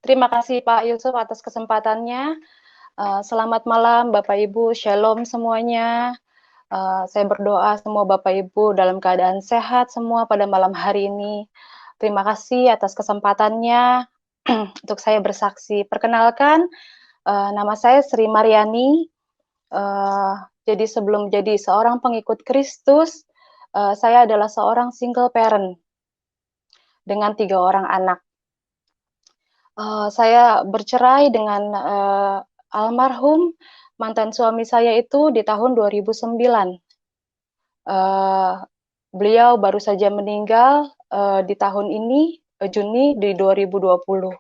Terima kasih Pak Yusuf atas kesempatannya. Selamat malam Bapak Ibu, Shalom semuanya. Saya berdoa semua Bapak Ibu dalam keadaan sehat semua pada malam hari ini. Terima kasih atas kesempatannya untuk saya bersaksi. Perkenalkan, nama saya Sri Mariani. Jadi sebelum jadi seorang pengikut Kristus, saya adalah seorang single parent dengan 3 orang anak. Saya bercerai dengan, almarhum mantan suami saya itu di tahun 2009. Eee, Beliau baru saja meninggal, di tahun ini, Juni di 2020.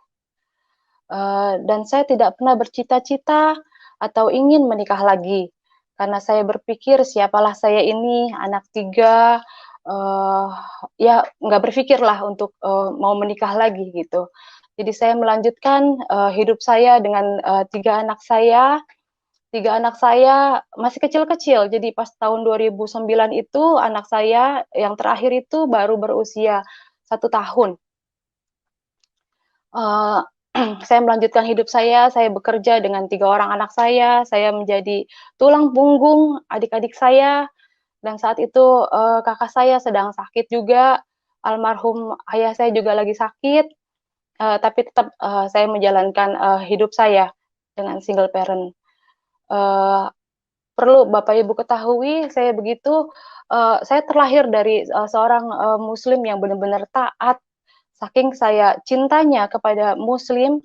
Dan saya tidak pernah bercita-cita atau ingin menikah lagi, karena saya berpikir siapalah saya ini, anak 3, eee, ya nggak berpikirlah untuk, mau menikah lagi gitu. Jadi saya melanjutkan, hidup saya dengan, 3 anak saya. 3 anak saya masih kecil-kecil, jadi pas tahun 2009 itu anak saya yang terakhir itu baru berusia 1 tahun. Eee, saya melanjutkan hidup saya bekerja dengan 3 orang anak saya menjadi tulang punggung adik-adik saya, dan saat itu, kakak saya sedang sakit juga, almarhum ayah saya juga lagi sakit, tapi tetap, saya menjalankan, hidup saya dengan single parent. Eee, Perlu Bapak Ibu ketahui saya terlahir dari, seorang, muslim yang benar-benar taat. Saking saya cintanya kepada muslim,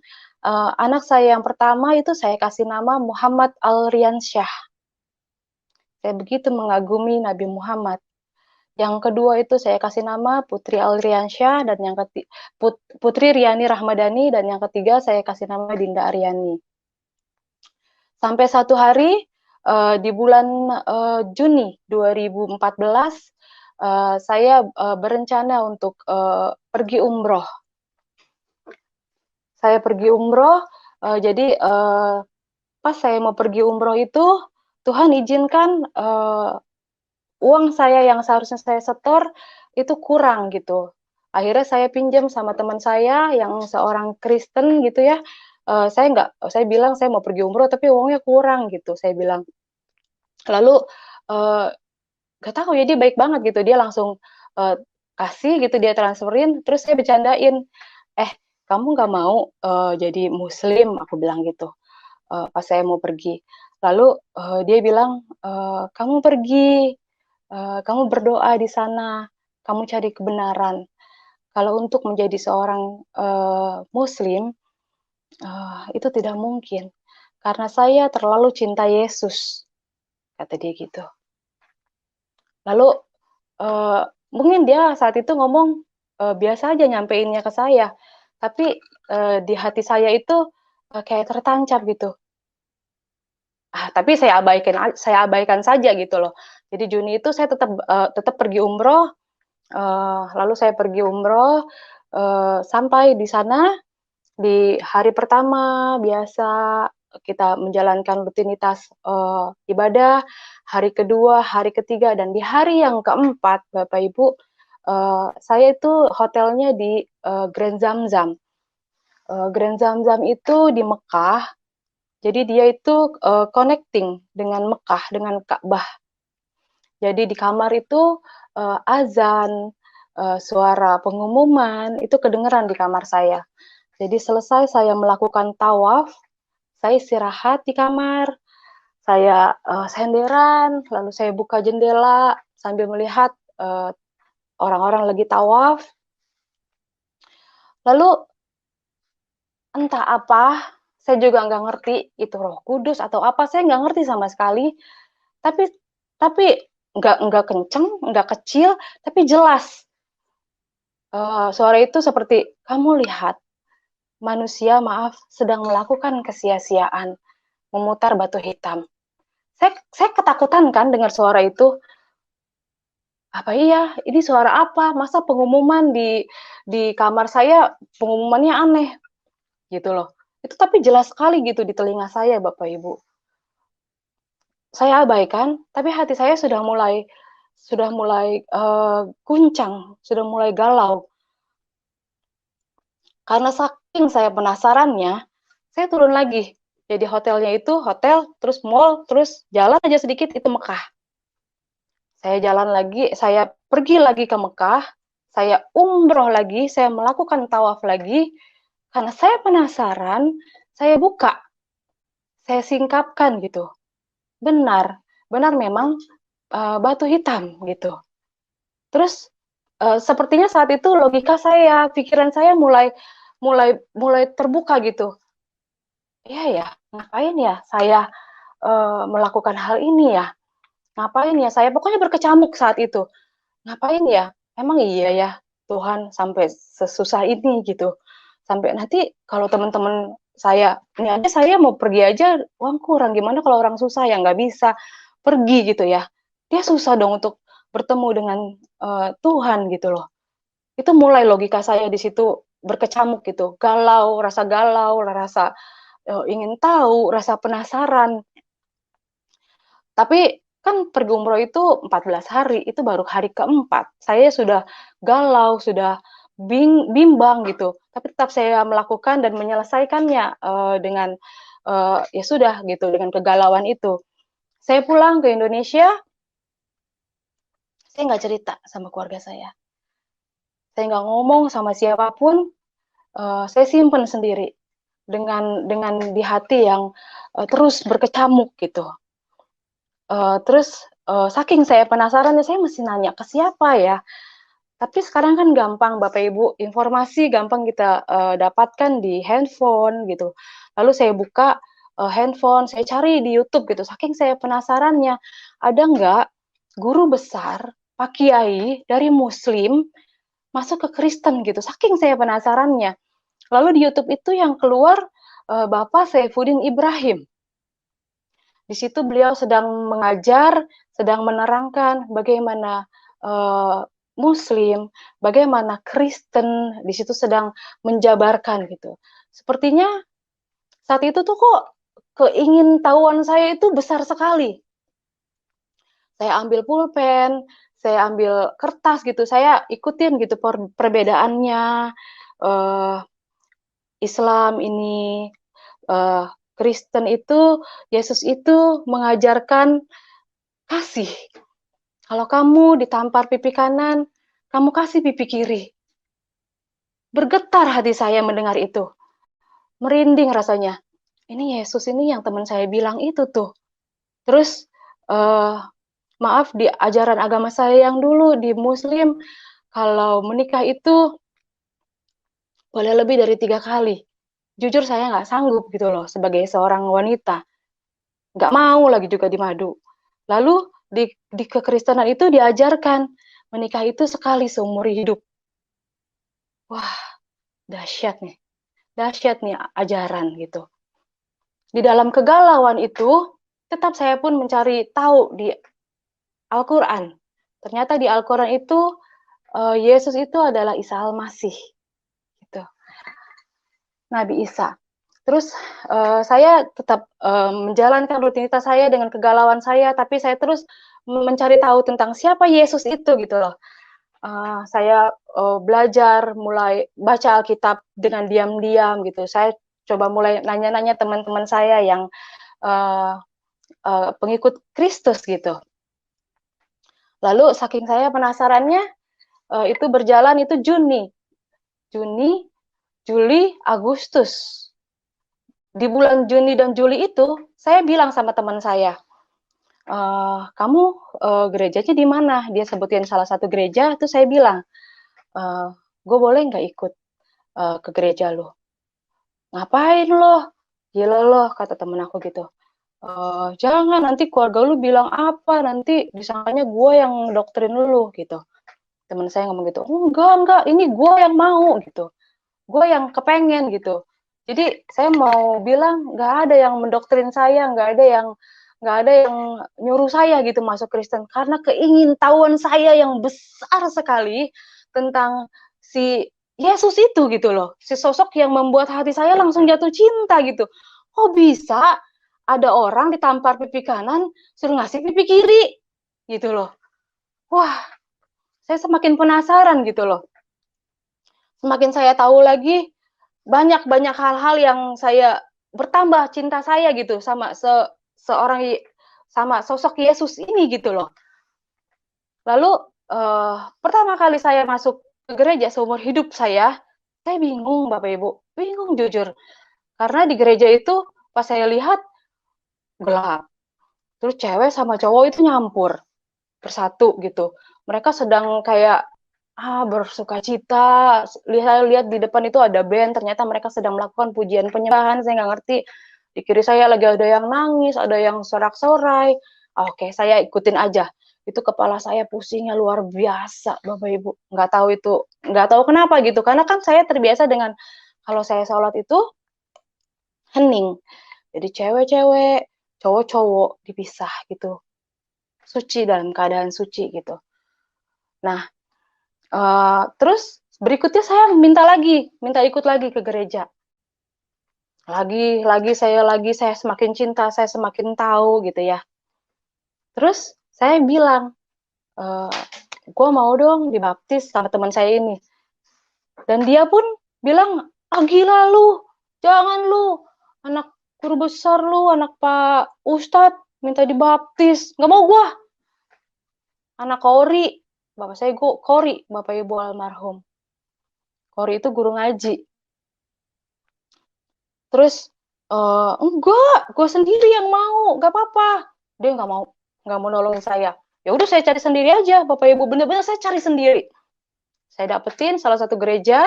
anak saya yang pertama itu saya kasih nama Muhammad Alriansyah. Saya begitu mengagumi Nabi Muhammad. Yang kedua itu saya kasih nama Putri Alriansyah dan Putri Riani Rahmadani, dan yang ketiga saya kasih nama Dinda Aryani. Sampai satu hari, di bulan, Juni 2014, saya, berencana untuk, pergi umroh. Saya pergi umroh, jadi, pas saya mau pergi umroh itu, Tuhan izinkan, uang saya yang seharusnya saya setor, itu kurang gitu. Akhirnya saya pinjam sama teman saya yang seorang Kristen gitu ya, saya bilang, "Saya mau pergi umroh tapi uangnya kurang," gitu, saya bilang. Lalu, eee, nggak tahu ya dia baik banget gitu, dia langsung, eee, kasih gitu, dia transferin, terus saya bercandain, "Eh, kamu nggak mau, jadi muslim?" Aku bilang gitu, pas saya mau pergi. Lalu, dia bilang, "Kamu pergi, kamu berdoa di sana, kamu cari kebenaran. Kalau untuk menjadi seorang, muslim, itu tidak mungkin, karena saya terlalu cinta Yesus," kata dia gitu. Lalu, eee, mungkin dia saat itu ngomong, biasa aja nyampeinnya ke saya, tapi, di hati saya itu, kayak tertancap gitu. Tapi saya abaikan saja gitu loh. Jadi Juni itu saya tetap pergi umroh, lalu saya pergi umroh, sampai di sana, di hari pertama biasa kita menjalankan rutinitas, ibadah, hari kedua, hari ketiga, dan di hari yang keempat, Bapak Ibu, saya itu hotelnya di, Grand Zamzam. Grand Zamzam itu di Mekah, jadi dia itu, connecting dengan Mekah, dengan Ka'bah. Jadi di kamar itu, azan, suara pengumuman, itu kedengeran di kamar saya. Jadi selesai saya melakukan tawaf, saya istirahat di kamar, saya, senderan, lalu saya buka jendela sambil melihat, orang-orang lagi tawaf. Lalu entah apa, saya juga nggak ngerti itu Roh Kudus atau apa, saya nggak ngerti sama sekali, tapi tapi nggak kenceng, nggak kecil, tapi jelas. Suara itu seperti, "Kamu lihat, manusia maaf sedang melakukan kesia-siaan, memutar batu hitam." Saya ketakutan kan dengar suara itu. Apa iya? Ini suara apa? Masa pengumuman di kamar saya pengumumannya aneh gitu loh. Itu tapi jelas sekali gitu di telinga saya, Bapak Ibu. Saya abaikan, tapi hati saya sudah mulai guncang, sudah mulai galau. Karena saking saya penasarannya, saya turun lagi. Jadi hotelnya itu hotel, terus mall, terus jalan aja sedikit itu Mekah. Saya jalan lagi, saya pergi lagi ke Mekah, saya umroh lagi, saya melakukan tawaf lagi, karena saya penasaran, saya buka, saya singkapkan gitu. Benar, benar memang batu hitam gitu. Terus sepertinya saat itu logika saya, pikiran saya mulai mulai mulai terbuka gitu. Iya ya, ngapain ya saya melakukan hal ini ya? Ngapain ya saya? Pokoknya berkecamuk saat itu. Ngapain ya? Emang iya ya Tuhan sampai sesusah ini gitu. Sampai nanti kalau teman-teman saya, ini aja saya mau pergi aja uang kurang. Gimana kalau orang susah yang nggak bisa pergi gitu ya? Dia susah dong untuk bertemu dengan Tuhan gitu loh. Itu mulai logika saya di situ berkecamuk gitu. Galau, rasa ingin tahu, rasa penasaran. Tapi kan pergi umroh itu 14 hari, itu baru hari keempat. Saya sudah galau, sudah bimbang gitu. Tapi tetap saya melakukan dan menyelesaikannya dengan ya sudah gitu, dengan kegalauan itu. Saya pulang ke Indonesia, saya nggak cerita sama keluarga saya. Saya nggak ngomong sama siapapun, saya simpen sendiri dengan di hati yang terus berkecamuk gitu. Terus saking saya penasaran ya saya mesti nanya ke siapa ya. Tapi sekarang kan gampang Bapak Ibu, informasi gampang kita dapatkan di handphone gitu. Lalu saya buka handphone, saya cari di YouTube gitu. Saking saya penasarannya, ada nggak guru besar, Pak Kiai dari Muslim masuk ke Kristen gitu. Saking saya penasarannya. Lalu di YouTube itu yang keluar Bapak Saifuddin Ibrahim. Di situ beliau sedang mengajar, sedang menerangkan bagaimana Muslim, bagaimana Kristen, di situ sedang menjabarkan gitu. Sepertinya saat itu tuh kok keingintahuan saya itu besar sekali. Saya ambil pulpen, saya ambil kertas gitu, saya ikutin gitu perbedaannya. Uh, Islam ini, uh, Kristen itu, Yesus itu mengajarkan kasih. Kalau kamu ditampar pipi kanan, kamu kasih pipi kiri. Bergetar hati saya mendengar itu. Merinding rasanya. Ini Yesus ini yang teman saya bilang itu tuh. Terus, maaf di ajaran agama saya yang dulu di Muslim, kalau menikah itu boleh lebih dari 3 kali. Jujur saya nggak sanggup gitu loh sebagai seorang wanita. Nggak mau lagi juga di madu. Lalu di kekristenan itu diajarkan menikah itu sekali seumur hidup. Wah, dahsyat nih ajaran gitu. Di dalam kegalauan itu, tetap saya pun mencari tahu di Al-Quran. Ternyata di Al-Quran itu Yesus itu adalah Isa Al-Masih, gitu. Nabi Isa. Terus saya tetap menjalankan rutinitas saya dengan kegalauan saya, tapi saya terus mencari tahu tentang siapa Yesus itu gitu loh. Saya belajar mulai baca Alkitab dengan diam-diam gitu. Saya coba mulai nanya-nanya teman-teman saya yang uh, pengikut Kristus gitu. Lalu saking saya penasarannya, itu berjalan itu Juni, Juli, Agustus. Di bulan Juni dan Juli itu, saya bilang sama teman saya, kamu gerejanya di mana? Dia sebutin salah satu gereja, itu saya bilang, gue boleh nggak ikut ke gereja lo? Ngapain lo? Gila lo, kata temen aku gitu. Jangan nanti keluarga lu bilang apa, nanti disangkanya gue yang doktrin lu gitu. Temen saya ngomong gitu, enggak, ini gue yang mau gitu. Gue yang kepengen gitu. Jadi saya mau bilang nggak ada yang mendoktrin saya, nggak ada yang nyuruh saya gitu masuk Kristen karena keingintahuan saya yang besar sekali tentang si Yesus itu gitu loh, si sosok yang membuat hati saya langsung jatuh cinta gitu. Kok bisa ada orang ditampar pipi kanan suruh ngasih pipi kiri gitu loh. Wah, saya semakin penasaran gitu loh. Semakin saya tahu lagi, banyak hal-hal yang saya bertambah cinta saya gitu sama seorang sama sosok Yesus ini gitu loh. Lalu pertama kali saya masuk ke gereja seumur hidup saya bingung Bapak Ibu, bingung jujur. Karena di gereja itu pas saya lihat gelap. Terus cewek sama cowok itu nyampur bersatu gitu. Mereka sedang kayak bersukacita. Saya lihat di depan itu ada band, ternyata mereka sedang melakukan pujian penyembahan, saya nggak ngerti. Di kiri saya lagi ada yang nangis, ada yang sorak-sorai. Oke, saya ikutin aja. Itu kepala saya pusingnya luar biasa, Bapak Ibu. Nggak tahu kenapa gitu. Karena kan saya terbiasa dengan kalau saya sholat itu hening. Jadi cewek-cewek, cowok-cowok dipisah gitu. Suci dalam keadaan suci gitu. Nah, terus berikutnya saya minta ikut lagi ke gereja. Lagi saya semakin cinta, saya semakin tahu gitu ya. Terus saya bilang, gue mau dong dibaptis sama teman saya ini. Dan dia pun bilang, gila lu, jangan lu, anak guru besar lu, anak Pak Ustadz, minta dibaptis. Gak mau gue, anak Kori, bapak saya Kori, bapak ibu almarhum. Kori itu guru ngaji. Terus, enggak, gue sendiri yang mau, gak apa-apa. Dia nggak mau nolongin saya. Ya udah saya cari sendiri aja, bapak ibu, bener-bener saya cari sendiri. Saya dapetin salah satu gereja,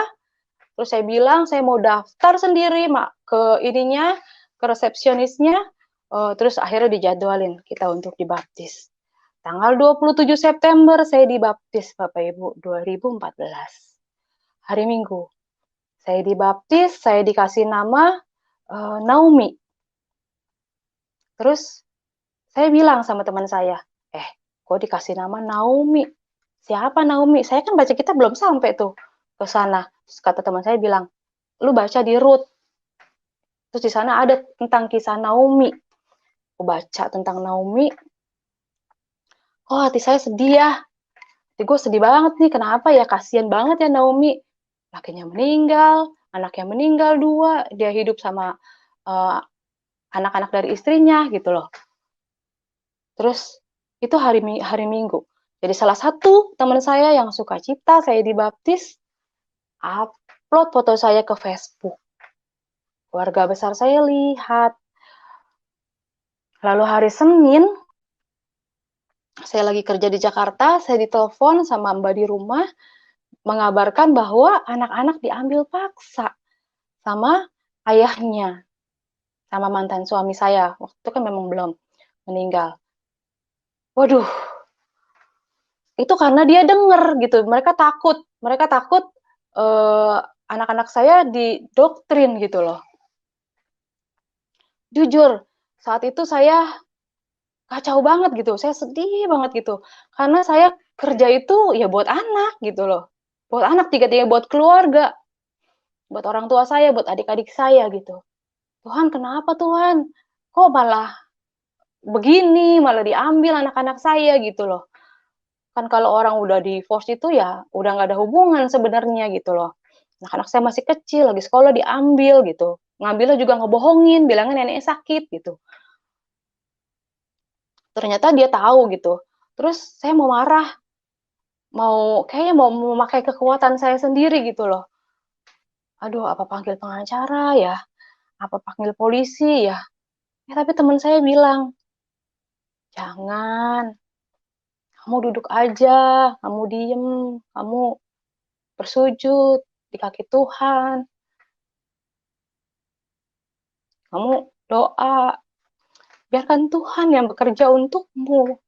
terus saya bilang saya mau daftar sendiri ke ininya, ke resepsionisnya, terus akhirnya dijadwalin kita untuk dibaptis. Tanggal 27 September saya dibaptis, Bapak Ibu, 2014. Hari Minggu. Saya dibaptis, saya dikasih nama Naomi. Terus saya bilang sama teman saya, kok dikasih nama Naomi? Siapa Naomi? Saya kan baca kitab belum sampai tuh ke sana. Terus kata teman saya bilang, lu baca di Rut. Terus di sana ada tentang kisah Naomi. Aku baca tentang Naomi. Oh, hati saya sedih ya. Hati gue sedih banget nih. Kenapa ya? Kasian banget ya Naomi. Lakinya meninggal, anaknya meninggal 2. Dia hidup sama anak-anak dari istrinya gitu loh. Terus itu hari Minggu. Jadi salah satu teman saya yang suka cita, saya dibaptis, upload foto saya ke Facebook. Keluarga besar saya lihat. Lalu hari Senin, saya lagi kerja di Jakarta, saya ditelepon sama mbak di rumah, mengabarkan bahwa anak-anak diambil paksa sama ayahnya, sama mantan suami saya. Waktu itu kan memang belum meninggal. Waduh, itu karena dia denger gitu. Mereka takut anak-anak saya didoktrin gitu loh. Jujur, saat itu saya kacau banget gitu, saya sedih banget gitu. Karena saya kerja itu ya buat anak gitu loh. Buat anak, tiga-tiga buat keluarga. Buat orang tua saya, buat adik-adik saya gitu. Tuhan, kenapa Tuhan? Kok malah begini, malah diambil anak-anak saya gitu loh. Kan kalau orang udah divorce itu ya udah nggak ada hubungan sebenarnya gitu loh. Anak-anak saya masih kecil, lagi sekolah diambil gitu. Ngambilnya juga ngebohongin, bilangnya neneknya sakit gitu. Ternyata dia tahu gitu. Terus saya mau marah, kayaknya mau memakai kekuatan saya sendiri gitu loh. Aduh, apa panggil pengacara ya? Apa panggil polisi ya? Tapi teman saya bilang, jangan, kamu duduk aja, kamu diem, kamu bersujud di kaki Tuhan, kamu doa, biarkan Tuhan yang bekerja untukmu.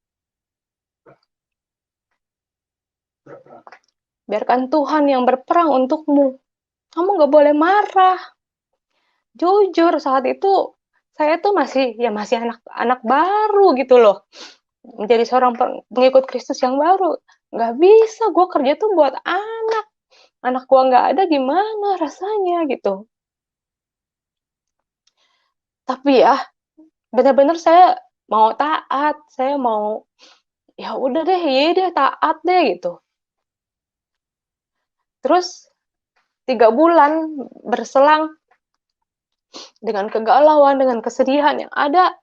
Biarkan Tuhan yang berperang untukmu. Kamu gak boleh marah. Jujur, saat itu saya tuh masih anak baru gitu loh. Menjadi seorang pengikut Kristus yang baru. Gak bisa, gue kerja tuh buat anak. Anak gue gak ada, gimana rasanya gitu. Tapi ya, benar-benar saya mau taat. Saya mau, ya udah deh, iya deh, taat deh gitu. Terus 3 bulan berselang dengan kegalauan, dengan kesedihan yang ada,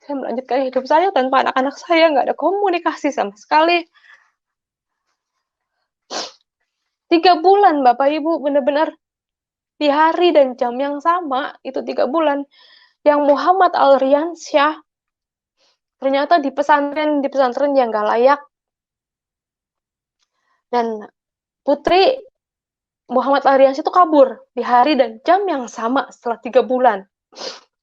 saya melanjutkan hidup saya tanpa anak-anak saya, nggak ada komunikasi sama sekali. 3 bulan Bapak Ibu, benar-benar di hari dan jam yang sama, itu 3 bulan, yang Muhammad Alriansyah ternyata di pesantren yang nggak layak, dan Putri Muhammad Alriansyah itu kabur di hari dan jam yang sama setelah 3 bulan.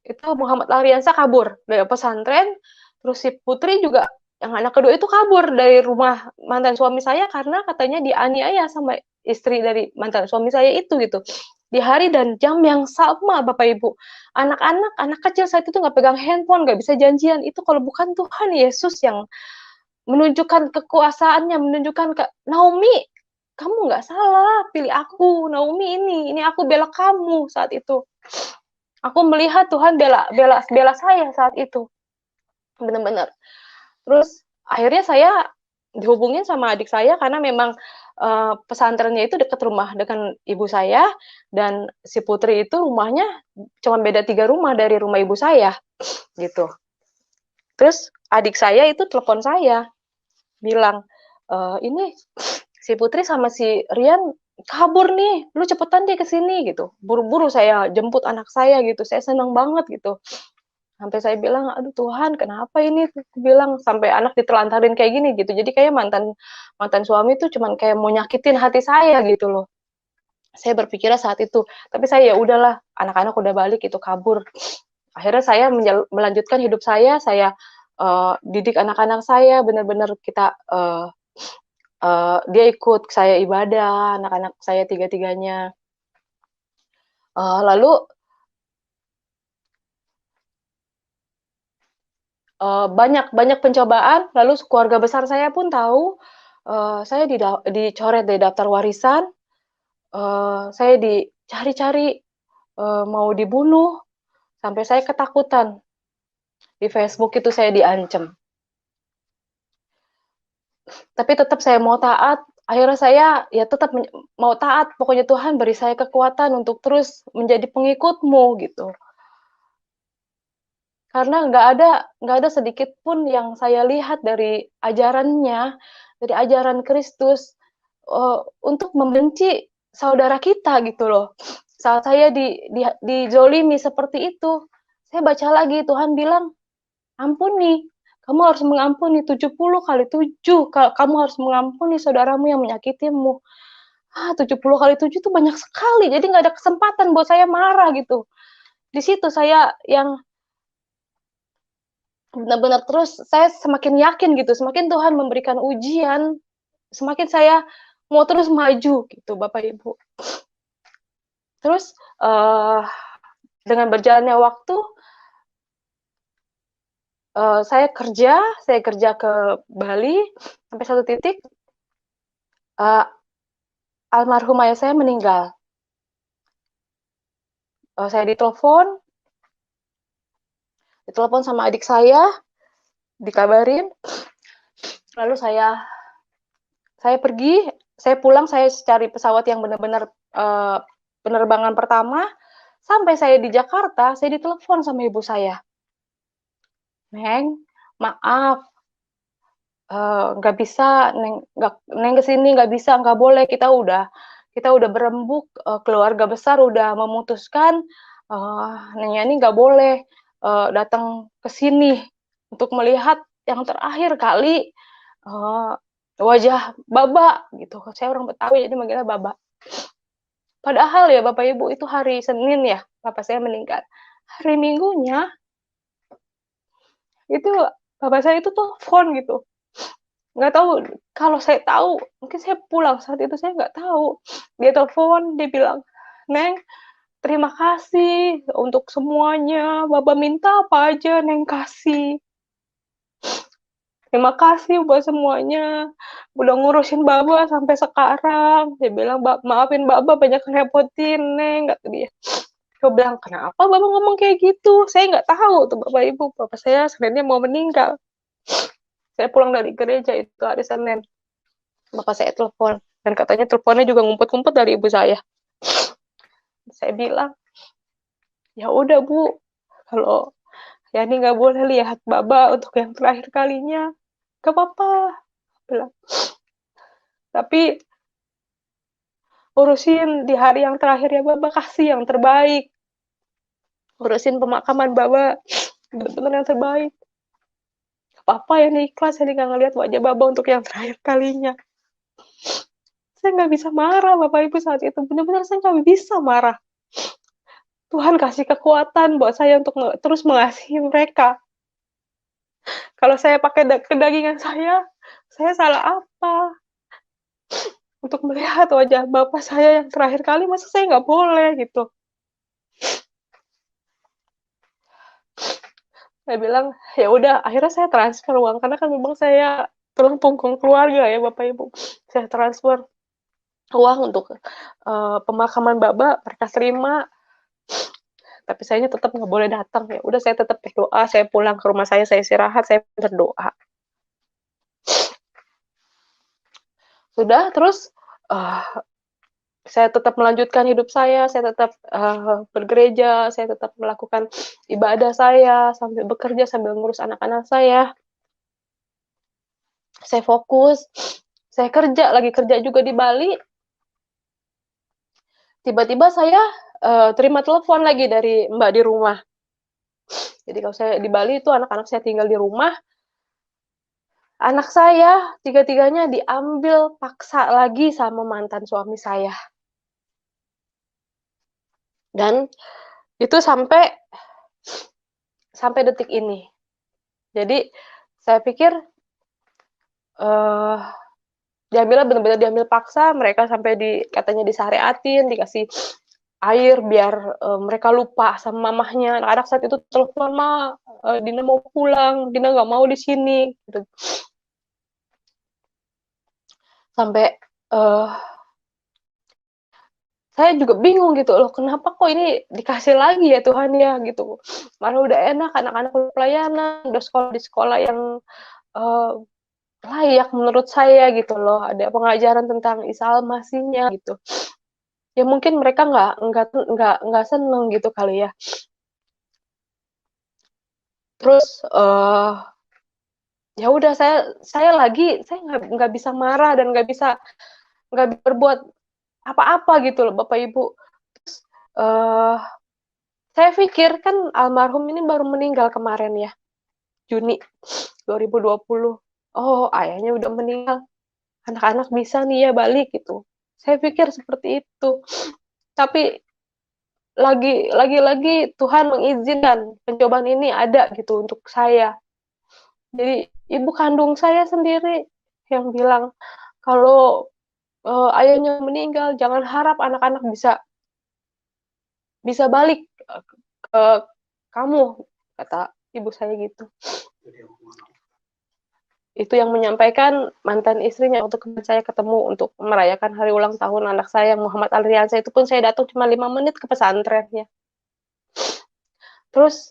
Itu Muhammad Alriansyah kabur dari pesantren, terus si Putri juga yang anak kedua itu kabur dari rumah mantan suami saya karena katanya dianiaya sama istri dari mantan suami saya itu gitu. Di hari dan jam yang sama Bapak Ibu. Anak kecil saat itu nggak pegang handphone, nggak bisa janjian. Itu kalau bukan Tuhan Yesus yang menunjukkan kekuasaannya, menunjukkan ke Naomi, kamu nggak salah, pilih aku, Naomi ini aku bela kamu saat itu. Aku melihat Tuhan bela saya saat itu, benar-benar. Terus akhirnya saya dihubungin sama adik saya karena memang pesantrennya itu dekat rumah dengan ibu saya, dan si Putri itu rumahnya cuma beda 3 rumah dari rumah ibu saya, gitu. Terus adik saya itu telepon saya, bilang, ini si Putri sama si Rian kabur nih, lu cepetan deh ke sini gitu. Buru-buru saya jemput anak saya gitu. Saya senang banget gitu. Sampai saya bilang, aduh Tuhan, kenapa ini? Aku bilang sampai anak ditelantarin kayak gini gitu. Jadi kayak mantan suami tuh cuman kayak mau nyakitin hati saya gitu loh. Saya berpikirnya saat itu, tapi saya ya udahlah, anak-anak udah balik itu kabur. Akhirnya saya melanjutkan hidup saya didik anak-anak saya, benar-benar kita dia ikut saya ibadah, anak-anak saya tiga-tiganya. Lalu banyak pencobaan, lalu keluarga besar saya pun tahu saya dicoret dari daftar warisan, saya dicari-cari mau dibunuh, sampai saya ketakutan. Di Facebook itu saya diancam. Tapi tetap saya mau taat. Akhirnya saya ya tetap mau taat. Pokoknya Tuhan beri saya kekuatan untuk terus menjadi pengikut-Mu gitu. Karena nggak ada sedikit pun yang saya lihat dari ajarannya, dari ajaran Kristus untuk membenci saudara kita gitu loh. Saat saya dijolimi seperti itu, saya baca lagi Tuhan bilang, ampuni. Kamu harus mengampuni 70 kali 7. Kamu harus mengampuni saudaramu yang menyakitimu. 70 kali 7 itu banyak sekali. Jadi nggak ada kesempatan buat saya marah gitu. Di situ saya yang benar-benar terus saya semakin yakin gitu, semakin Tuhan memberikan ujian, semakin saya mau terus maju gitu Bapak Ibu. Terus dengan berjalannya waktu saya kerja ke Bali sampai satu titik almarhum ayah saya meninggal. Saya ditelepon sama adik saya, dikabarin, lalu saya pergi, saya pulang, saya cari pesawat yang benar-benar penerbangan pertama, sampai saya di Jakarta, saya ditelepon sama ibu saya. Neng, maaf, nggak bisa, Neng kesini nggak bisa, nggak boleh, kita udah berembuk, keluarga besar udah memutuskan, Neng Yani nggak boleh datang ke sini untuk melihat yang terakhir kali wajah Baba gitu. Saya orang Betawi jadi manggilnya Baba. Padahal ya Bapak Ibu itu hari Senin ya, Bapak saya meninggal. Hari Minggunya itu Bapak saya itu telepon gitu. Nggak tahu, kalau saya tahu mungkin saya pulang saat itu, saya nggak tahu. Dia telepon, dia bilang, Neng, terima kasih untuk semuanya. Baba minta apa aja, Neng kasih. Terima kasih buat semuanya. Udah ngurusin Baba sampai sekarang. Dia bilang, maafin Baba banyak ngerepotin, Neng, kata dia. Saya bilang, kenapa Baba ngomong kayak gitu? Saya nggak tahu tuh Bapak Ibu. Bapak saya sebenarnya mau meninggal. Saya pulang dari gereja itu hari Senin. Bapak saya telepon. Dan katanya teleponnya juga ngumpet-ngumpet dari ibu saya. Saya bilang, "Ya udah Bu, kalau Yani nggak boleh lihat Baba untuk yang terakhir kalinya, gak apa-apa," bilang. "Tapi urusin di hari yang terakhir ya Baba, kasih yang terbaik. Urusin pemakaman Baba, bener-bener yang terbaik. Gak apa-apa ya nih, ikhlas Yani nggak ngeliat wajah Baba untuk yang terakhir kalinya." Saya nggak bisa marah Bapak Ibu saat itu, benar-benar saya nggak bisa marah. Tuhan kasih kekuatan buat saya untuk terus mengasihi mereka. Kalau saya pakai kedagingan saya salah apa? Untuk melihat wajah bapak saya yang terakhir kali, masa saya nggak boleh gitu. Saya bilang, ya udah, akhirnya saya transfer uang karena kan memang saya tulang punggung keluarga ya Bapak Ibu. Saya transfer uang untuk pemakaman Baba, mereka terima. Tapi saya tetap nggak boleh datang. Ya udah, saya tetap berdoa, saya pulang ke rumah saya istirahat, saya berdoa. Sudah, terus saya tetap melanjutkan hidup saya tetap bergereja, saya tetap melakukan ibadah saya, sambil bekerja, sambil ngurus anak-anak saya. Saya fokus, saya lagi kerja juga di Bali. Tiba-tiba saya terima telepon lagi dari Mbak di rumah. Jadi kalau saya di Bali itu anak-anak saya tinggal di rumah. Anak saya tiga-tiganya diambil paksa lagi sama mantan suami saya. Dan itu sampai detik ini. Jadi saya pikir benar-benar diambil paksa, mereka sampai katanya disyariatin, dikasih air biar mereka lupa sama mamahnya. Anak-anak saat itu telepon, "Ma, Dina mau pulang, Dina nggak mau di sini." Gitu. Sampai saya juga bingung gitu loh, kenapa kok ini dikasih lagi ya Tuhan ya gitu. Malah udah enak, anak-anak udah pelayanan, udah sekolah di sekolah yang layak menurut saya gitu loh. Ada pengajaran tentang Isa Al-Masihnya gitu. Ya mungkin mereka nggak seneng gitu kali ya. Terus ya udah, saya nggak bisa marah dan nggak berbuat apa-apa gitu loh Bapak Ibu. Terus saya pikir kan almarhum ini baru meninggal kemarin ya, Juni 2020. Oh, ayahnya udah meninggal, anak-anak bisa nih ya balik gitu. Saya pikir seperti itu. Tapi lagi-lagi Tuhan mengizinkan pencobaan ini ada gitu untuk saya. Jadi ibu kandung saya sendiri yang bilang kalau ayahnya meninggal, jangan harap anak-anak bisa balik ke kamu, kata ibu saya gitu. Itu yang menyampaikan mantan istrinya untuk saya ketemu untuk merayakan hari ulang tahun anak saya, Muhammad Alriansyah. Itu pun saya datang cuma 5 menit ke pesantrennya. Terus